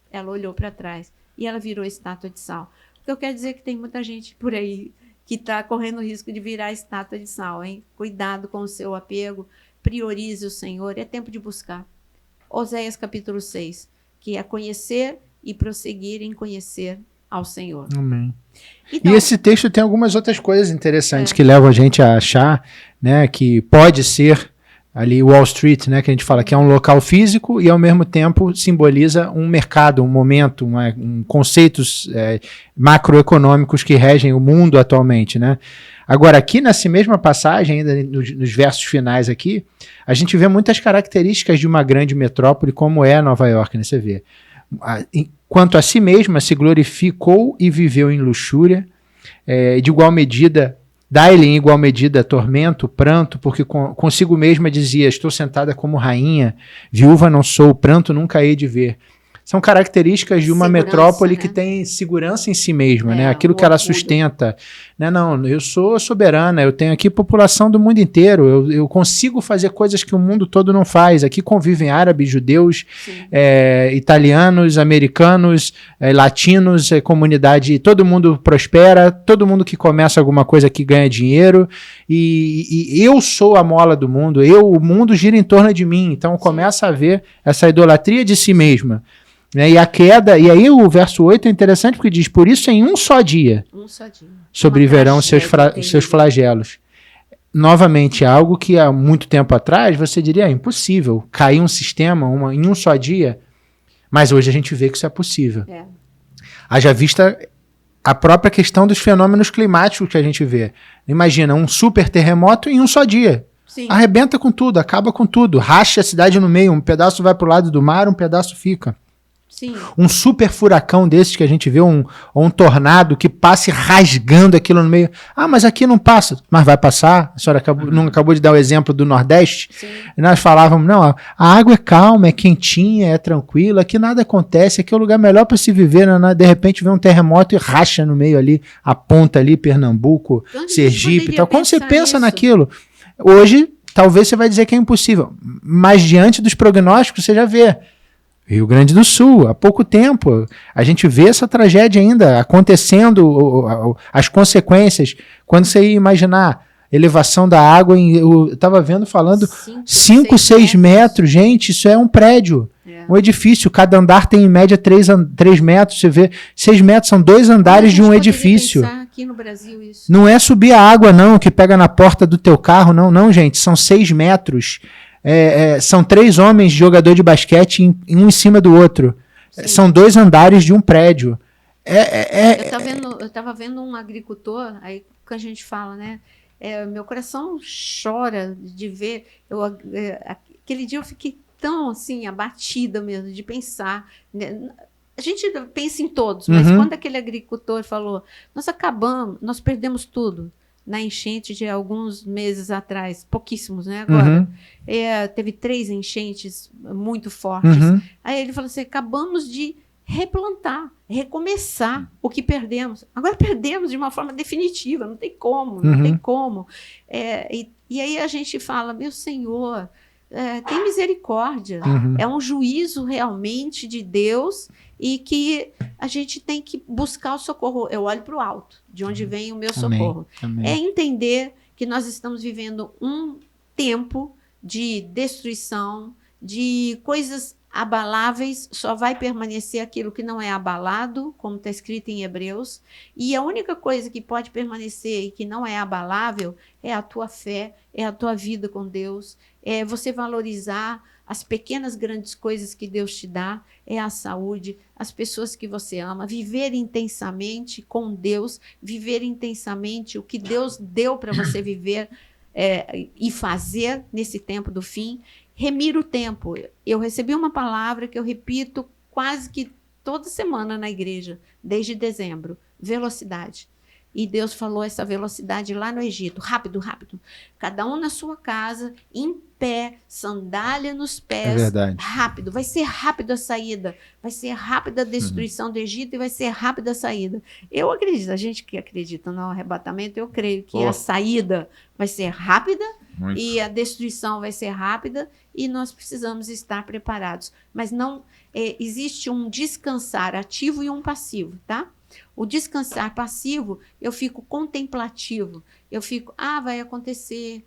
Ela olhou para trás e ela virou estátua de sal. O que eu quero dizer é que tem muita gente por aí que está correndo o risco de virar estátua de sal, hein? Cuidado com o seu apego, priorize o Senhor, é tempo de buscar. Oséias capítulo 6, que é conhecer e prosseguir em conhecer ao Senhor. Amém. Então, e esse texto tem algumas outras coisas interessantes que levam a gente a achar, né, que pode ser ali Wall Street, né, que a gente fala que é um local físico e ao mesmo tempo simboliza um mercado, um momento, conceitos macroeconômicos que regem o mundo atualmente, né? Agora, aqui nessa mesma passagem, ainda nos versos finais aqui, a gente vê muitas características de uma grande metrópole como é Nova York, né? Você vê. Quanto a si mesma, se glorificou e viveu em luxúria, de igual medida, dá-lhe em igual medida tormento, pranto, porque consigo mesma dizia, estou sentada como rainha, viúva não sou, pranto nunca hei de ver. São características de uma segurança, metrópole, né, que tem segurança em si mesma, né? Aquilo que ela sustenta. Né? Não, eu sou soberana, eu tenho aqui população do mundo inteiro, eu consigo fazer coisas que o mundo todo não faz. Aqui convivem árabes, judeus, italianos, americanos, latinos, comunidade, todo mundo prospera, todo mundo que começa alguma coisa aqui ganha dinheiro, e eu sou a mola do mundo, o mundo gira em torno de mim, então começa a ver essa idolatria de si mesma. Né, e a queda, e aí o verso 8 é interessante porque diz, por isso em um só dia sobreviverão seus flagelos. Novamente, algo que há muito tempo atrás você diria, impossível, cair um sistema em um só dia, mas hoje a gente vê que isso é possível. Haja vista a própria questão dos fenômenos climáticos que a gente vê. Imagina, um super terremoto em um só dia. Sim. Arrebenta com tudo, acaba com tudo, racha a cidade no meio, um pedaço vai para o lado do mar, um pedaço fica. Sim. Um super furacão desses que a gente vê, um tornado que passe rasgando aquilo no meio. Mas aqui não passa. Mas vai passar. A senhora não acabou de dar o exemplo do Nordeste? Sim. E nós falávamos, não, a água é calma, é quentinha, é tranquila, aqui nada acontece, aqui é o lugar melhor para se viver, né? De repente vem um terremoto e racha no meio ali, a ponta ali, Pernambuco, Sergipe e tal. Quando você pensa naquilo, hoje talvez você vai dizer que é impossível, mas diante dos prognósticos você já vê. Rio Grande do Sul, há pouco tempo, a gente vê essa tragédia ainda acontecendo, as consequências. Quando você ia imaginar elevação da água, eu estava vendo falando 5, 6 metros, gente, isso é um prédio. Um edifício, cada andar tem em média 3 metros, você vê, 6 metros são 2 andares de um edifício. Pensar aqui no Brasil isso. Não é subir a água, não, que pega na porta do teu carro, não, gente, são 6 metros. São 3 homens jogador de basquete, um em cima do outro. São 2 andares de um prédio. Eu estava vendo um agricultor, aí que a gente fala, né? Meu coração chora de ver. Aquele dia eu fiquei tão assim, abatida mesmo, de pensar. Né? A gente pensa em todos, mas quando aquele agricultor falou, nós perdemos tudo na enchente de alguns meses atrás, pouquíssimos, né? Agora, teve 3 enchentes muito fortes. Aí ele falou assim, acabamos de replantar, recomeçar o que perdemos. Agora perdemos de uma forma definitiva, não tem como, não tem como. E aí a gente fala, meu Senhor, tem misericórdia. É um juízo realmente de Deus e que a gente tem que buscar o socorro. Eu olho para o alto, de onde vem o meu socorro. Amém. É entender que nós estamos vivendo um tempo de destruição, de coisas abaláveis, só vai permanecer aquilo que não é abalado, como está escrito em Hebreus, e a única coisa que pode permanecer e que não é abalável é a tua fé, é a tua vida com Deus, é você valorizar as pequenas grandes coisas que Deus te dá, é a saúde, as pessoas que você ama, viver intensamente com Deus, viver intensamente o que Deus deu para você viver e fazer nesse tempo do fim. Remir o tempo. Eu recebi uma palavra que eu repito quase que toda semana na igreja, desde dezembro. Velocidade. E Deus falou essa velocidade lá no Egito. Rápido, rápido. Cada um na sua casa, em pé, sandália nos pés. É verdade. Rápido. Vai ser rápido a saída. Vai ser rápida a destruição do Egito e vai ser rápida a saída. Eu acredito. A gente que acredita no arrebatamento, eu creio que a saída vai ser rápida. Muito. E a destruição vai ser rápida e nós precisamos estar preparados. Mas não existe um descansar ativo e um passivo, tá? O descansar passivo, eu fico contemplativo. Eu fico, vai acontecer,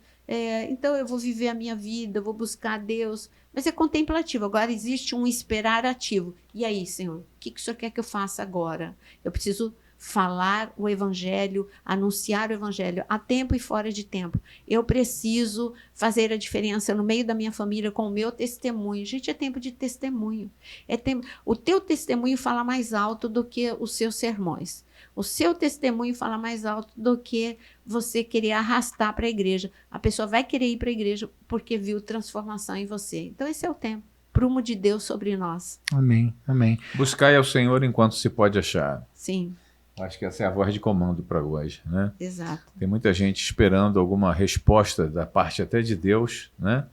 então eu vou viver a minha vida, vou buscar a Deus. Mas é contemplativo. Agora existe um esperar ativo. E aí, Senhor, o que o Senhor quer que eu faça agora? Eu preciso falar o evangelho, anunciar o evangelho a tempo e fora de tempo. Eu preciso fazer a diferença no meio da minha família com o meu testemunho. Gente, é tempo de testemunho. O teu testemunho fala mais alto do que os seus sermões. O seu testemunho fala mais alto do que você querer arrastar para a igreja. A pessoa vai querer ir para a igreja porque viu transformação em você. Então esse é o tempo. Prumo de Deus sobre nós. Amém, amém. Buscai ao Senhor enquanto se pode achar. Sim. Acho que essa é a voz de comando para hoje, né? Exato. Tem muita gente esperando alguma resposta da parte até de Deus, né?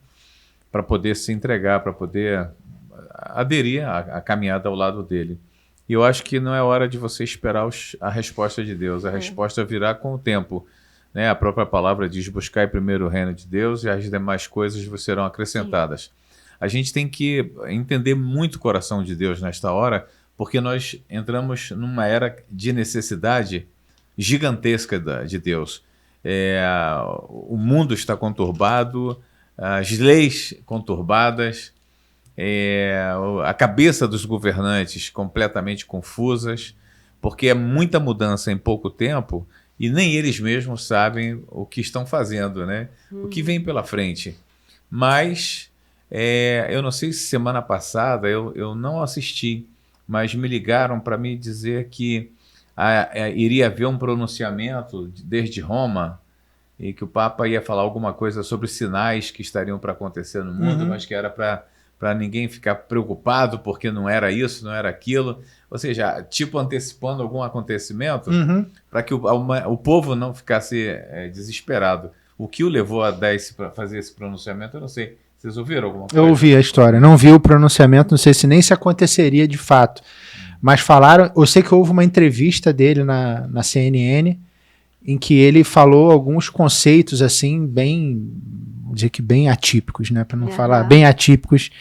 Para poder se entregar, para poder aderir à caminhada ao lado dele. E eu acho que não é hora de você esperar a resposta de Deus. A resposta virá com o tempo, né? A própria palavra diz, buscai primeiro o reino de Deus e as demais coisas vos serão acrescentadas. Sim. A gente tem que entender muito o coração de Deus nesta hora, porque nós entramos numa era de necessidade gigantesca de Deus. O mundo está conturbado, as leis conturbadas, a cabeça dos governantes completamente confusas, porque é muita mudança em pouco tempo e nem eles mesmos sabem o que estão fazendo, né? O que vem pela frente. Mas eu não sei se semana passada eu não assisti, mas me ligaram para me dizer que iria haver um pronunciamento desde Roma e que o Papa ia falar alguma coisa sobre sinais que estariam para acontecer no mundo, mas que era para ninguém ficar preocupado porque não era isso, não era aquilo. Ou seja, tipo antecipando algum acontecimento para que o povo não ficasse desesperado. O que o levou a fazer esse pronunciamento, eu não sei. Vocês ouviram alguma coisa? Eu ouvi a história, não vi o pronunciamento, não sei se nem se aconteceria de fato. Mas falaram, eu sei que houve uma entrevista dele na CNN, em que ele falou alguns conceitos assim, vou dizer que bem atípicos, né? Para não falar bem atípicos,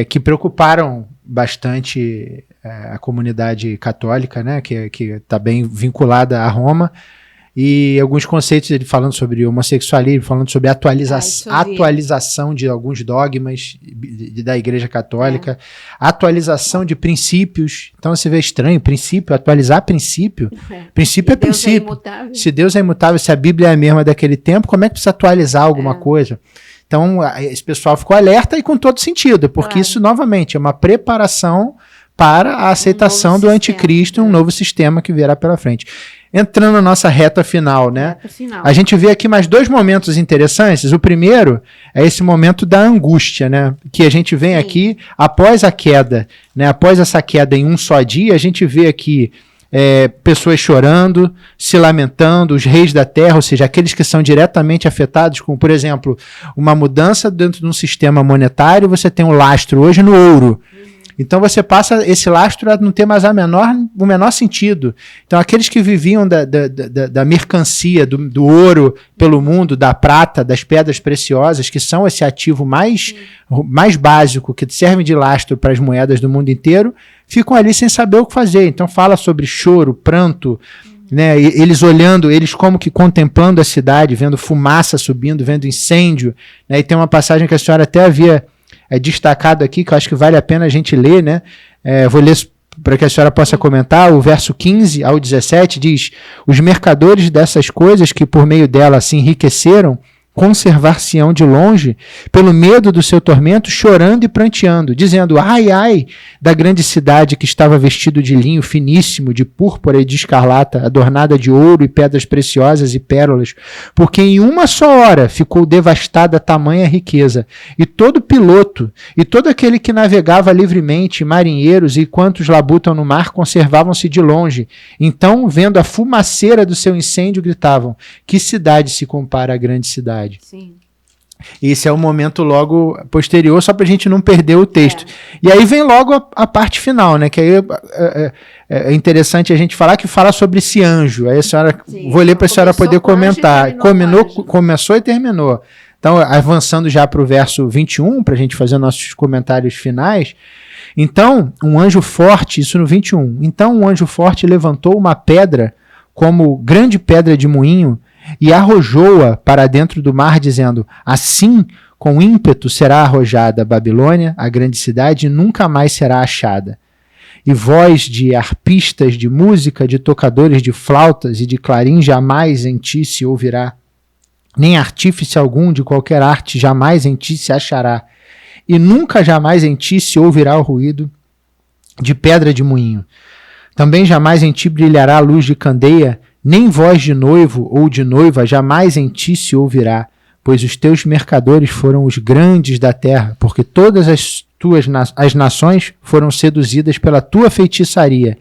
que preocuparam bastante a comunidade católica, né? Que está bem vinculada a Roma. e alguns conceitos ele falando sobre homossexualismo, falando sobre atualização de alguns dogmas da Igreja Católica, atualização de princípios. Então você vê estranho, princípio, atualizar princípio. Princípio é princípio. Se Deus é imutável, se a Bíblia é a mesma daquele tempo, como é que precisa atualizar alguma coisa? Então esse pessoal ficou alerta e com todo sentido, porque isso novamente é uma preparação para a aceitação do anticristo, um novo sistema que virá pela frente. Entrando na nossa reta final, né? A gente vê aqui mais 2 momentos interessantes. O primeiro é esse momento da angústia, né? Que a gente vem aqui após a queda, né? Após essa queda em um só dia, a gente vê aqui pessoas chorando, se lamentando, os reis da terra, ou seja, aqueles que são diretamente afetados com, por exemplo, uma mudança dentro de um sistema monetário, você tem um lastro hoje no ouro. Então você passa esse lastro a não ter mais o menor sentido. Então aqueles que viviam da mercancia, do ouro pelo mundo, da prata, das pedras preciosas, que são esse ativo mais básico, que serve de lastro para as moedas do mundo inteiro, ficam ali sem saber o que fazer. Então fala sobre choro, pranto, né? Eles olhando, eles como que contemplando a cidade, vendo fumaça subindo, vendo incêndio, né? E tem uma passagem que a senhora até havia destacado aqui, que eu acho que vale a pena a gente ler, né? Vou ler para que a senhora possa comentar. O verso 15 ao 17 diz: os mercadores dessas coisas que por meio dela se enriqueceram, conservar-se-ão de longe, pelo medo do seu tormento, chorando e pranteando, dizendo: ai, ai, da grande cidade que estava vestido de linho finíssimo, de púrpura e de escarlata, adornada de ouro e pedras preciosas e pérolas, porque em uma só hora ficou devastada tamanha riqueza, e todo piloto, e todo aquele que navegava livremente, marinheiros e quantos labutam no mar, conservavam-se de longe. Então, vendo a fumaceira do seu incêndio, gritavam: que cidade se compara à grande cidade? Sim. Esse é o momento logo posterior, só para a gente não perder o texto. E aí vem logo a parte final, né? Que aí é interessante a gente falar, que fala sobre esse anjo. Aí a senhora, vou ler para a senhora poder comentar. Começou e terminou. Então, avançando já para o verso 21, para a gente fazer nossos comentários finais. Então, um anjo forte, isso no 21. Então, um anjo forte levantou uma pedra, como grande pedra de moinho, e arrojou-a para dentro do mar, dizendo: assim, com ímpeto, será arrojada a Babilônia, a grande cidade, e nunca mais será achada. E voz de arpistas de música, de tocadores de flautas e de clarim jamais em ti se ouvirá, nem artífice algum de qualquer arte jamais em ti se achará, e nunca jamais em ti se ouvirá o ruído de pedra de moinho. Também jamais em ti brilhará a luz de candeia, nem voz de noivo ou de noiva jamais em ti se ouvirá, pois os teus mercadores foram os grandes da terra, porque todas as nações foram seduzidas pela tua feitiçaria,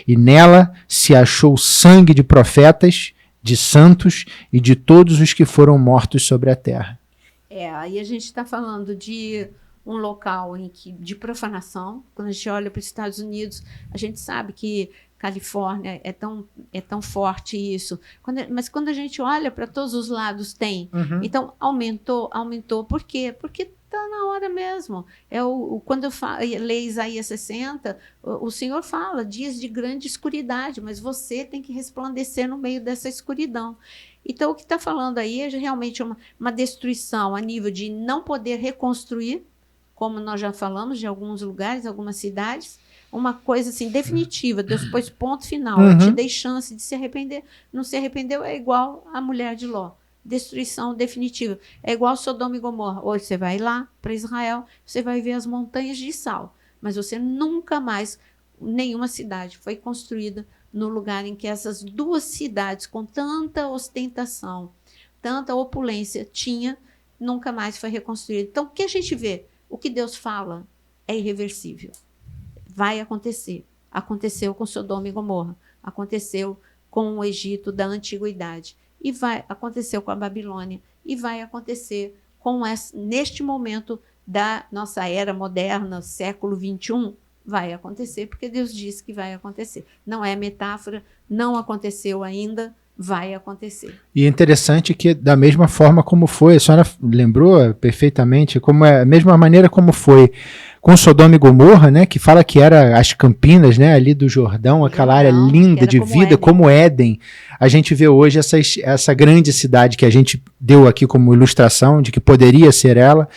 e nela se achou sangue de profetas, de santos e de todos os que foram mortos sobre a terra. Aí a gente está falando de um local de profanação. Quando a gente olha para os Estados Unidos, a gente sabe que Califórnia é tão forte isso. Mas quando a gente olha para todos os lados, tem. Então, aumentou. Por quê? Porque está na hora mesmo. Quando eu leio Isaías 60, o Senhor fala: dias de grande escuridade, mas você tem que resplandecer no meio dessa escuridão. Então, o que está falando aí é realmente uma destruição a nível de não poder reconstruir, como nós já falamos, de alguns lugares, algumas cidades. Uma coisa assim, definitiva. Deus pôs ponto final. Eu te dei chance de se arrepender. Não se arrependeu, é igual a mulher de Ló. Destruição definitiva. É igual Sodoma e Gomorra. Hoje você vai lá para Israel, você vai ver as montanhas de sal. Mas você nunca mais, nenhuma cidade foi construída no lugar em que essas duas cidades, com tanta ostentação, tanta opulência, nunca mais foi reconstruída. Então, o que a gente vê? O que Deus fala é irreversível. Vai acontecer. Aconteceu com Sodoma e Gomorra. Aconteceu com o Egito da antiguidade. E aconteceu com a Babilônia. E vai acontecer neste momento da nossa era moderna, século 21, vai acontecer, porque Deus disse que vai acontecer. Não é metáfora, não aconteceu ainda, vai acontecer. E é interessante que, da mesma forma como foi, a senhora lembrou perfeitamente, a mesma maneira como foi com Sodoma e Gomorra, né, que fala que era as Campinas, né, ali do Jordão, aquela área linda de vida, como Éden. A gente vê hoje essa grande cidade que a gente deu aqui como ilustração de que poderia ser ela,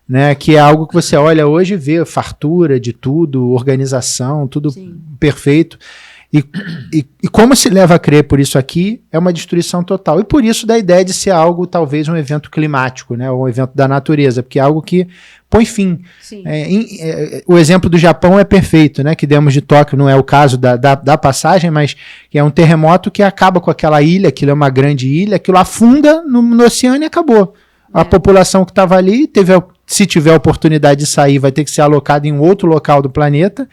né, que é algo que você olha hoje e vê fartura de tudo, organização, tudo perfeito. E como se leva a crer por isso aqui, é uma destruição total. E por isso da ideia de ser algo, talvez, um evento climático, né, um evento da natureza, porque é algo que põe fim. O exemplo do Japão é perfeito, né, que demos de Tóquio, não é o caso da passagem, mas que é um terremoto que acaba com aquela ilha, aquilo é uma grande ilha, aquilo afunda no oceano e acabou. A população que estava ali, se tiver a oportunidade de sair, vai ter que ser alocada em um outro local do planeta.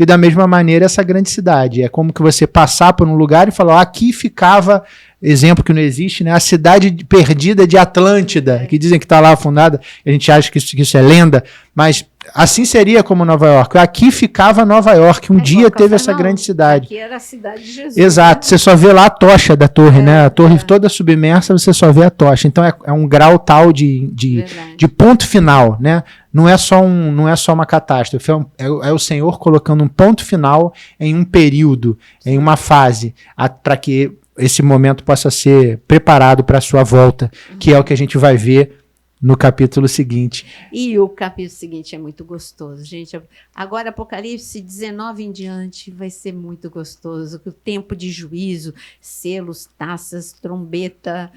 E da mesma maneira essa grande cidade. É como que você passar por um lugar e falar, aqui ficava, exemplo que não existe, né, a cidade perdida de Atlântida, que dizem que está lá afundada, a gente acha que isso é lenda, mas assim seria como Nova York. Aqui ficava Nova York, um dia teve essa grande cidade. Aqui era a cidade de Jesus. Exato, né? Você só vê lá a tocha da torre, né? A torre toda submersa, você só vê a tocha. Então é um grau tal de ponto final, né? Não é só uma catástrofe, é o Senhor colocando um ponto final em um período, em uma fase, para que esse momento possa ser preparado para a sua volta, que é o que a gente vai ver no capítulo seguinte. E o capítulo seguinte é muito gostoso, gente. Agora, Apocalipse 19 em diante vai ser muito gostoso. O tempo de juízo, selos, taças, trombeta,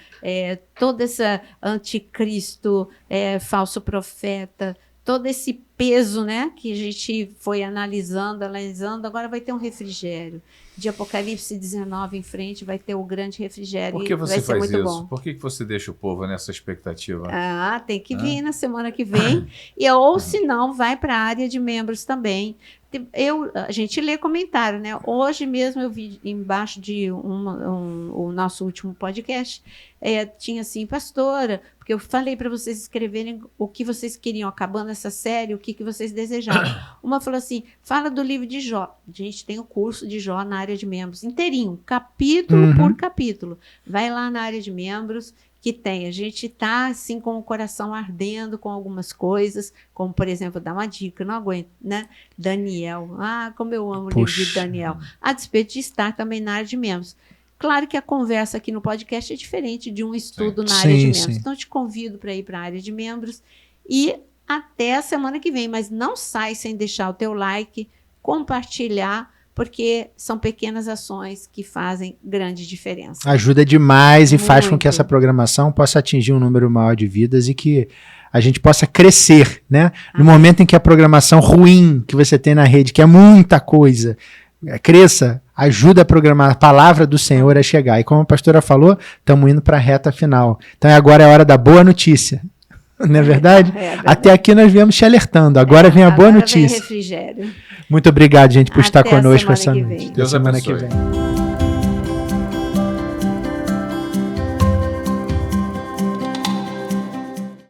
todo esse anticristo, falso profeta, todo esse peso, né, que a gente foi analisando, agora vai ter um refrigério. De Apocalipse 19 em frente vai ter o grande refrigério. Por que você vai ser faz muito isso? Bom. Por que você deixa o povo nessa expectativa? Tem que vir na semana que vem. Ou se não, vai para a área de membros também. A gente lê comentário, né? Hoje mesmo eu vi embaixo de o nosso último podcast, tinha assim, pastora, porque eu falei para vocês escreverem o que vocês queriam, acabando essa série, o que vocês desejavam. Uma falou assim, fala do livro de Jó. A gente tem o curso de Jó na área de membros, inteirinho, capítulo por capítulo. Vai lá na área de membros, que tem. A gente está assim com o coração ardendo com algumas coisas, como por exemplo, dar uma dica, não aguento, né? Daniel, como eu amo o livro de Daniel. A despeito de estar também na área de membros. Claro que a conversa aqui no podcast é diferente de um estudo na área de membros. Então, eu te convido para ir para a área de membros e até a semana que vem. Mas não sai sem deixar o teu like, compartilhar, porque são pequenas ações que fazem grande diferença. Ajuda demais e faz com que essa programação possa atingir um número maior de vidas e que a gente possa crescer, né? No momento em que a programação ruim que você tem na rede, que é muita coisa, cresça, ajuda a programar a palavra do Senhor a chegar. E como a pastora falou, estamos indo para a reta final. Então agora é a hora da boa notícia. Não é verdade? Até aqui nós viemos te alertando. Agora vem a boa notícia. Vem refrigério. Muito obrigado, gente, por estar conosco essa noite. Deus abençoe.